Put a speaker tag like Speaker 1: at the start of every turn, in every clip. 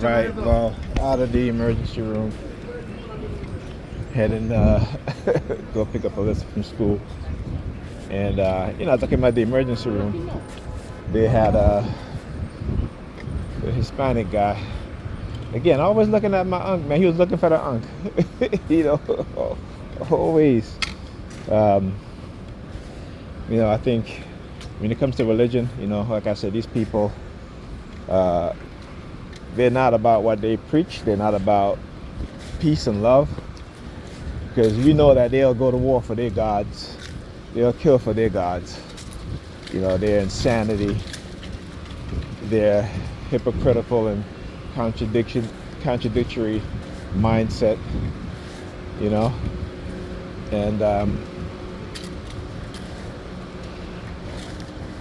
Speaker 1: Right, well, out of the emergency room, heading go pick up Alyssa from school, and talking about the emergency room, they had a Hispanic guy. Again, always looking at my uncle, man. He was looking for the uncle, you know, always. Um, I think when it comes to religion, like I said, these people, uh, they're not about what they preach. They're not about peace and love. Because we know that they'll go to war for their gods. They'll kill for their gods. Their insanity, their hypocritical and contradictory mindset, And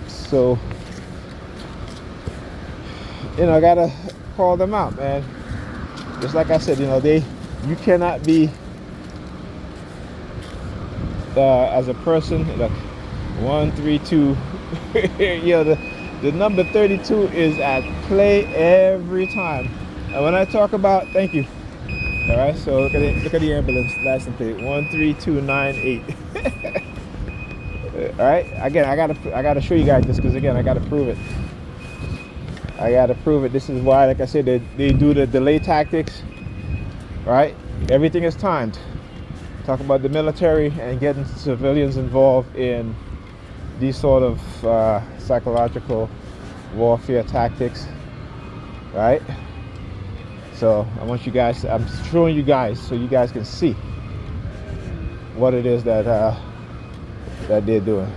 Speaker 1: so, I gotta call them out, man. Just like I said, you cannot be as a person, like 132, the number 32 is at play every time. And when I talk about, thank you. All right, so look at the ambulance license plate 13298. All right, again, I gotta show you guys this because again, I gotta prove it. This is why, like I said, they do the delay tactics. Right, everything is timed. Talk about the military and getting civilians involved in these sort of psychological warfare tactics, right? So I want you guys, I'm showing you guys so you guys can see what it is that they're doing,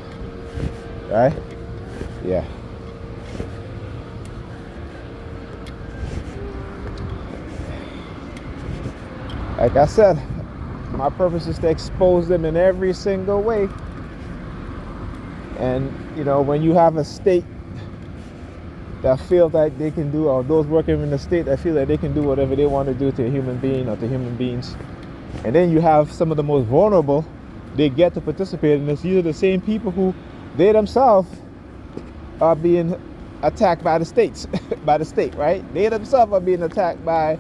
Speaker 1: right? Yeah. Like I said, my purpose is to expose them in every single way. And when you have a state that feel that they can do, or those working in the state that feel that they can do whatever they want to do to a human being or to human beings, and then you have some of the most vulnerable, they get to participate in this. These are the same people who they themselves are being attacked by the states, by the state, right? They themselves are being attacked by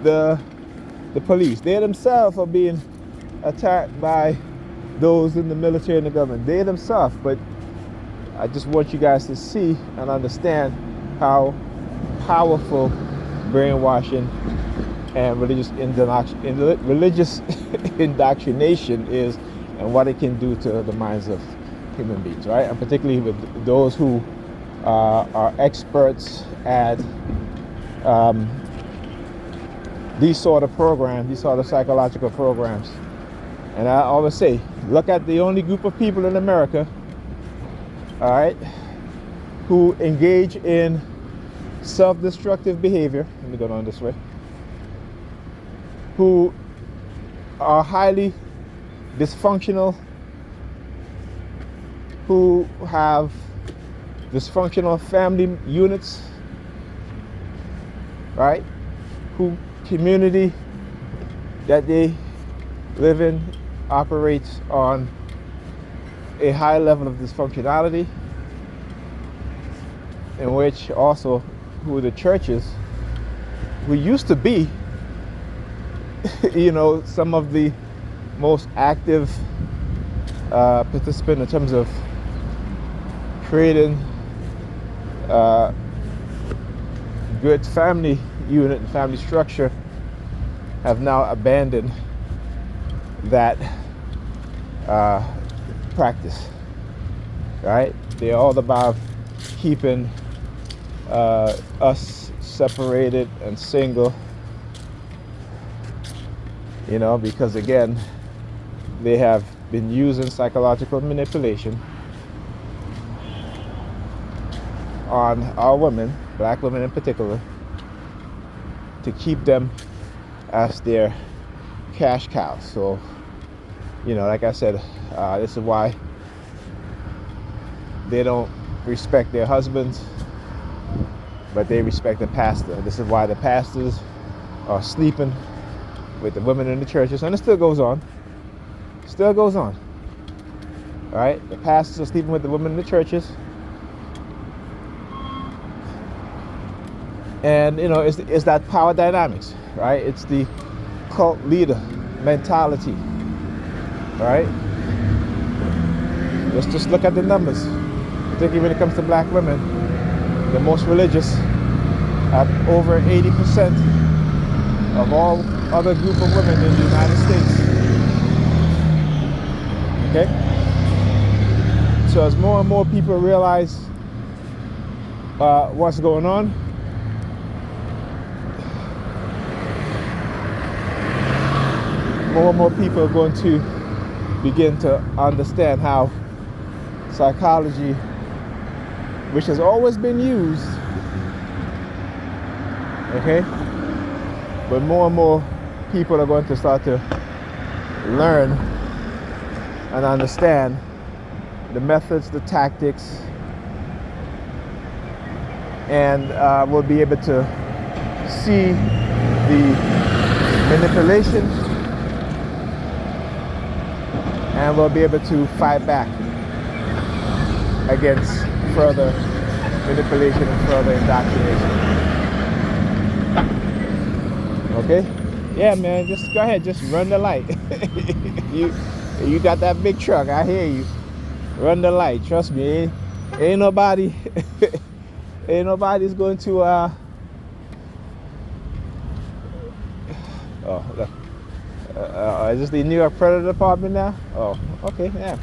Speaker 1: the police. They themselves are being attacked by those in the military and the government. They themselves. But I just want you guys to see and understand how powerful brainwashing and religious indoctrination is, and what it can do to the minds of human beings, right? And particularly with those who are experts at these sort of programs, these sort of psychological programs. And I always say, look at the only group of people in America, all right, who engage in self-destructive behavior. Let me go down this way. Who are highly dysfunctional, who have dysfunctional family units, right? Who community that they live in operates on a high level of dysfunctionality, in which also who the churches, who used to be some of the most active participant in terms of creating good family unit and family structure, have now abandoned that practice, right? They're all about keeping us separated and single, because again, they have been using psychological manipulation on our women, black women in particular, to keep them as their cash cows. So, like I said, this is why they don't respect their husbands, but they respect the pastor. This is why the pastors are sleeping with the women in the churches, and it still goes on. All right, the pastors are sleeping with the women in the churches. And it's that power dynamics, right? It's the cult leader mentality, right? Let's just look at the numbers. Particularly when it comes to black women, the most religious at over 80% of all other group of women in the United States. Okay? So as more and more people realize what's going on, more and more people are going to begin to understand how psychology, which has always been used, okay, but more and more people are going to start to learn and understand the methods, the tactics, and we'll be able to see the manipulation, and we'll be able to fight back against further manipulation and further indoctrination. Okay? Yeah, man, just go ahead, just run the light. you got that big truck, I hear you. Run the light, trust me. Ain't nobody ain't nobody's going to oh, look. Is this the New York Predator Department now? Oh, okay, yeah.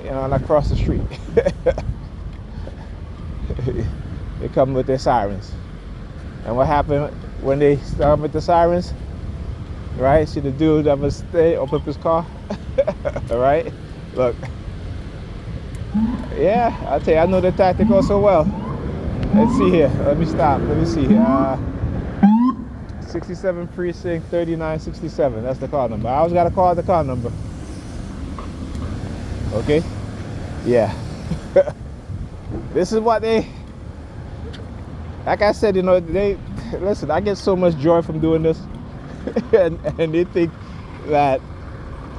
Speaker 1: And across the street. They come with their sirens. And what happened when they start with the sirens? Right? See the dude that was stay open up his car? Right? Look. Yeah, I'll tell you, I know the tactic also well. Let's see here. Let me stop. Let me see. 67 Precinct 3967. That's the car number. I always got to call the car number. Okay? Yeah. This is what they, like I said, they, listen, I get so much joy from doing this. and they think that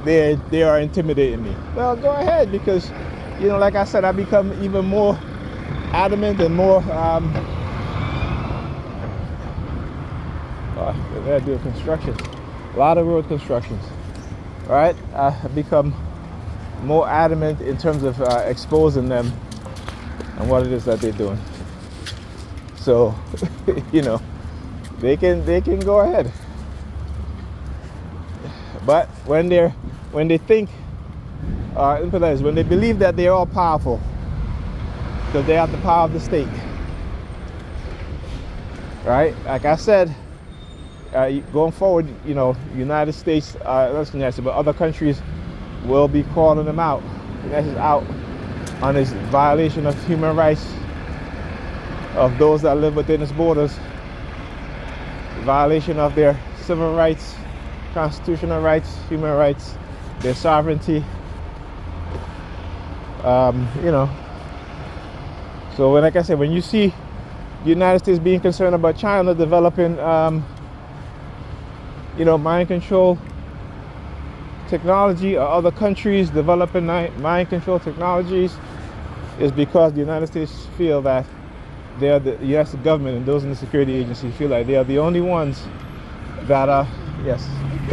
Speaker 1: they are intimidating me. Well, go ahead, because, like I said, I become even more adamant and more, they're doing constructions, a lot of road constructions, right? I've become more adamant in terms of exposing them and what it is that they're doing. So, they can go ahead. But when they think, when they believe that they're all powerful, because they have the power of the state, right? Like I said, going forward, United States, not United States, but other countries will be calling them out. United States out on this violation of human rights of those that live within its borders, violation of their civil rights, constitutional rights, human rights, their sovereignty. So like I said, when you see the United States being concerned about China developing, mind control technology, or other countries developing mind control technologies, is because the United States feel that the U.S. government and those in the security agency feel like they are the only ones that are, yes.
Speaker 2: Is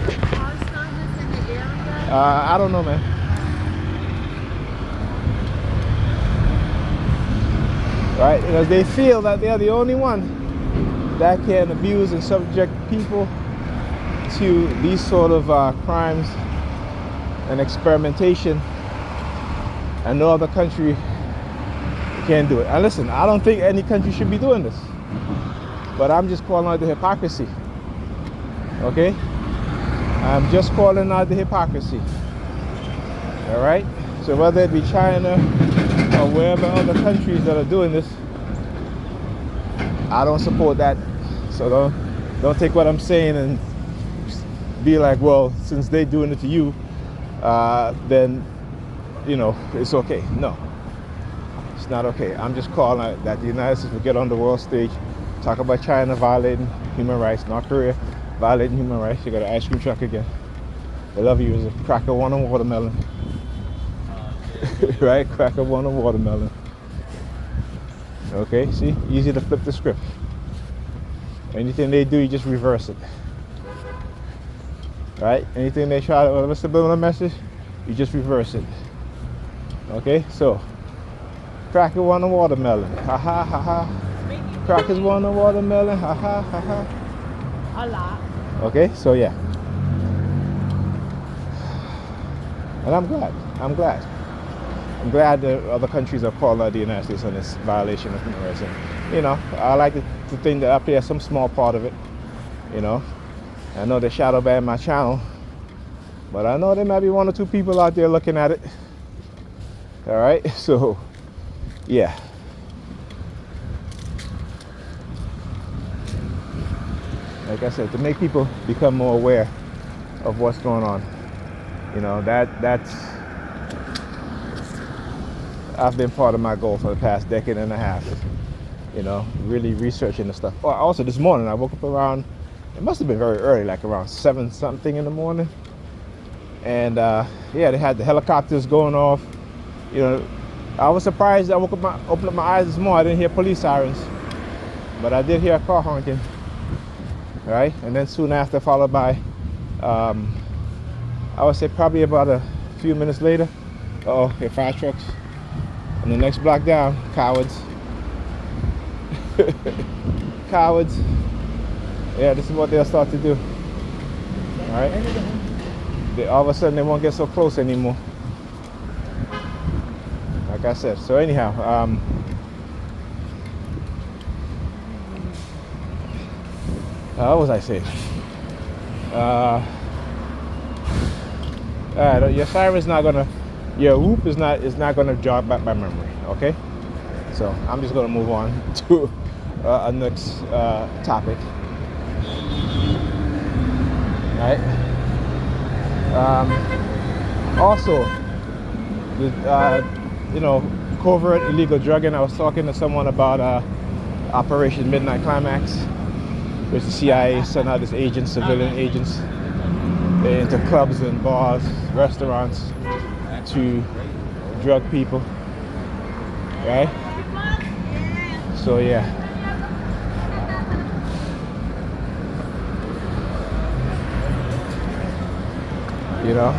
Speaker 2: there car service in the area?
Speaker 1: I don't know, man. Right? Because they feel that they are the only one that can abuse and subject people to these sort of crimes and experimentation, and no other country can do it. And listen, I don't think any country should be doing this, but I'm just calling out the hypocrisy. Okay? I'm just calling out the hypocrisy. All right? So whether it be China or wherever other countries that are doing this, I don't support that. So don't take what I'm saying and be like, well, since they're doing it to you, then it's okay. No, it's not okay. I'm just calling out that the United States will get on the world stage, talk about China violating human rights, North Korea violating human rights. You got an ice cream truck again. I love you. Is a cracker one on watermelon. Right? Cracker one on watermelon. Okay, see? Easy to flip the script. Anything they do, you just reverse it. Right? Anything they try to, what's the subliminal message? You just reverse it. Okay? So, crackers want a watermelon. Ha ha ha ha. Crackers want a watermelon. Ha ha ha ha.
Speaker 2: A lot.
Speaker 1: Okay? So, yeah. And I'm glad. I'm glad. I'm glad that other countries are calling out the United States on this violation of human rights. And, you know, I like to think that I play some small part of it. You know, I know they shadow ban my channel, but I know there might be one or two people out there looking at it. All right, so yeah. Like I said, to make people become more aware of what's going on. You know, that's I've been part of my goal for the past decade and a half. You know, really researching the stuff. Oh, also this morning I woke up around, it must have been very early, like around 7 something in the morning. And yeah, they had the helicopters going off. You know, I was surprised. I opened up my eyes this morning. I didn't hear police sirens, but I did hear a car honking. Right, and then soon after, followed by, I would say probably about a few minutes later, here fire trucks. And the next block down, cowards. Cowards. Yeah, this is what they'll start to do. All right. All of a sudden, they won't get so close anymore. Like I said. So anyhow, what was I saying? Your siren's not gonna, your whoop is not gonna jog back my memory. Okay. So I'm just gonna move on to a next topic. Right. Also, you know, covert illegal drugging. I was talking to someone about Operation Midnight Climax, which the CIA sent out its agents, civilian agents, into clubs and bars, restaurants to drug people. Right? So yeah. You know,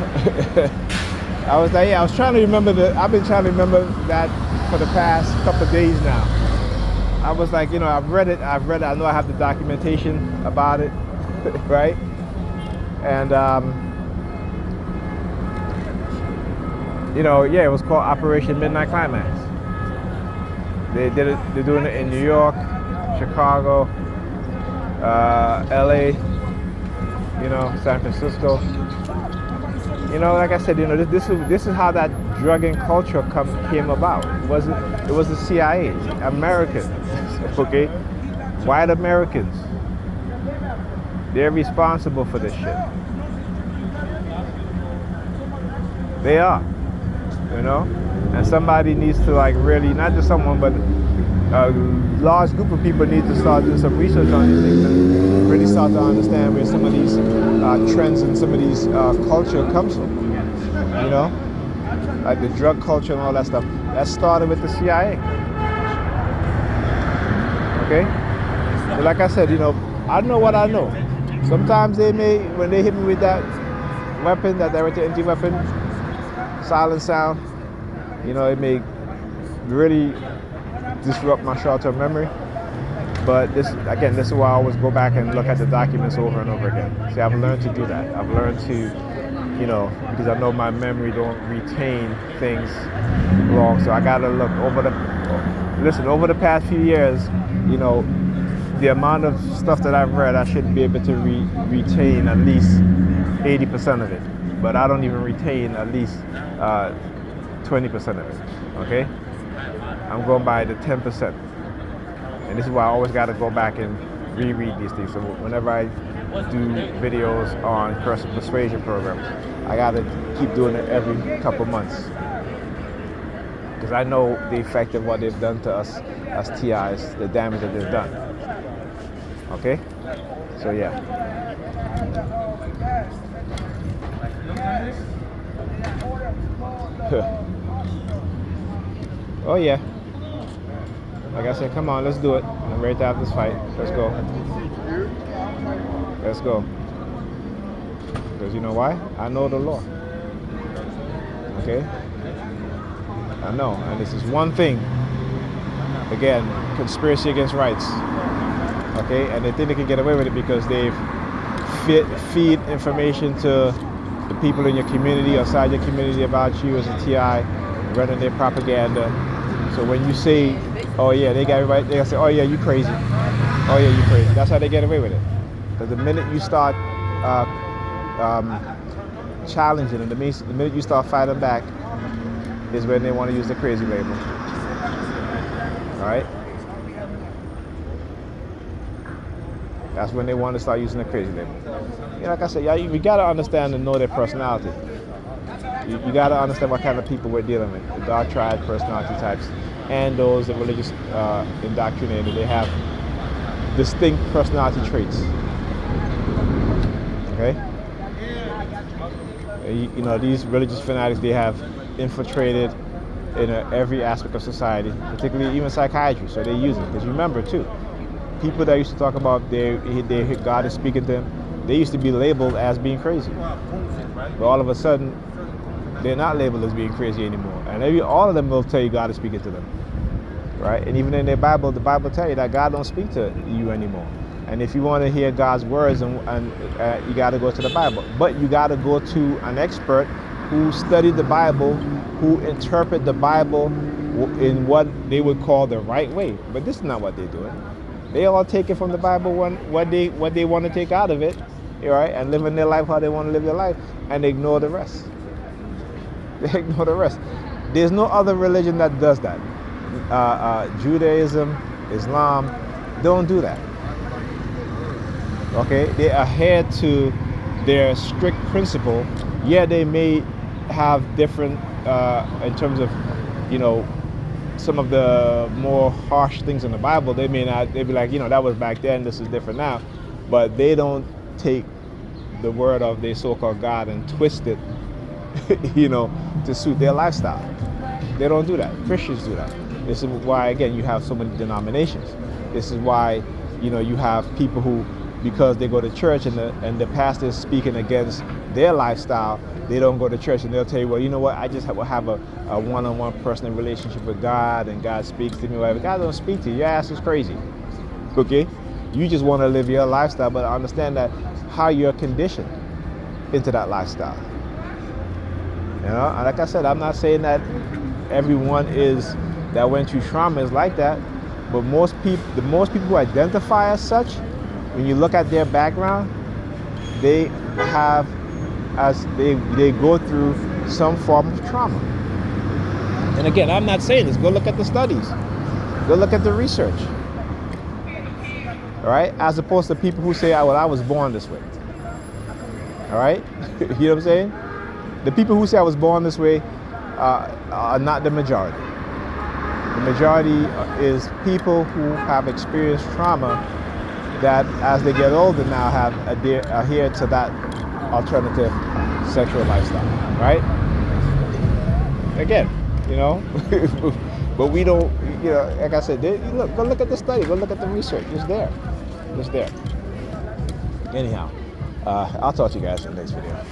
Speaker 1: I was trying to remember I've been trying to remember that for the past couple of days now. I was like, you know, I've read it, I know I have the documentation about it, right? And, you know, yeah, it was called Operation Midnight Climax. They're doing it in New York, Chicago, LA, you know, San Francisco. You know, like I said, you know, this is how that drugging culture came about. It was the CIA, Americans, okay, white Americans. They're responsible for this shit. They are, you know, and somebody needs to, like, really, not just someone, but a large group of people need to start doing some research on these things and really start to understand where some of these trends and some of these culture comes from. You know, like the drug culture and all that stuff. That started with the CIA. Okay? So like I said, you know, I know what I know. Sometimes they may, when they hit me with that weapon, that direct-to-empty weapon, silent sound, you know, it may really disrupt my short-term memory. But this is why I always go back and look at the documents over and over again. See, I've learned to do that. I've learned to, you know, because I know my memory don't retain things long. So I gotta look over the past few years, you know, the amount of stuff that I've read, I should be able to retain at least 80% of it. But I don't even retain at least 20% of it, okay? I'm going by the 10%. And this is why I always got to go back and reread these things. So whenever I do videos on personal persuasion programs, I got to keep doing it every couple months. Because I know the effect of what they've done to us as TIs, the damage that they've done. Okay? So yeah. Oh yeah. Like I said, come on, let's do it. I'm ready to have this fight. Let's go. Let's go. Because you know why? I know the law. Okay? I know. And this is one thing. Again, conspiracy against rights. Okay? And they think they can get away with it because they've feed information to the people in your community, outside your community about you as a TI, running their propaganda. So when you say, oh yeah, they got everybody, they'll say, oh yeah, you crazy. Oh yeah, you crazy. That's how they get away with it. Because the minute you start challenging, and the minute you start fighting back, is when they want to use the crazy label. All right? That's when they want to start using the crazy label. You know, like I said, you got to understand and know their personality. You got to understand what kind of people we're dealing with. The dark triad personality types and those that religious indoctrinated. They have distinct personality traits. Okay? You know, these religious fanatics, they have infiltrated in every aspect of society, particularly even psychiatry. So they use it. Because remember, too, people that used to talk about God is speaking to them, they used to be labeled as being crazy. But all of a sudden, they're not labeled as being crazy anymore. And all of them will tell you God is speaking to them. Right? And even in their Bible, the Bible tells you that God don't speak to you anymore. And if you want to hear God's words, and you got to go to the Bible. But you got to go to an expert who studied the Bible, who interpret the Bible in what they would call the right way. But this is not what they're doing. They all take it from the Bible, what they want to take out of it, right? And living their life how they want to live their life, and ignore the rest. They ignore the rest. There's no other religion that does that. Judaism, Islam, don't do that. Okay, they adhere to their strict principle. Yeah, they may have different in terms of, you know, some of the more harsh things in the Bible. They may not. They'd be like, you know, that was back then. This is different now. But they don't take the word of their so-called God and twist it, you know, to suit their lifestyle. They don't do that. Christians do that. This is why, again, you have so many denominations. This is why, you know, you have people who, because they go to church and the pastor is speaking against their lifestyle, they don't go to church, and they'll tell you, well, you know what, I just will have a one-on-one personal relationship with God, and God speaks to me, whatever. God don't speak to you. Your ass is crazy. Okay? You just want to live your lifestyle, but understand that how you're conditioned into that lifestyle. You know, and like I said, I'm not saying that everyone that went through trauma is like that, but most people who identify as such, when you look at their background, they go through some form of trauma. And again, I'm not saying this. Go look at the studies. Go look at the research. All right? As opposed to people who say, well, I was born this way. All right? You know what I'm saying? The people who say I was born this way are not the majority. The majority is people who have experienced trauma that, as they get older now, have adhered to that alternative sexual lifestyle, right? Again, you know, but we don't, you know, like I said, go look at the study, go look at the research. It's there. Anyhow, I'll talk to you guys in the next video.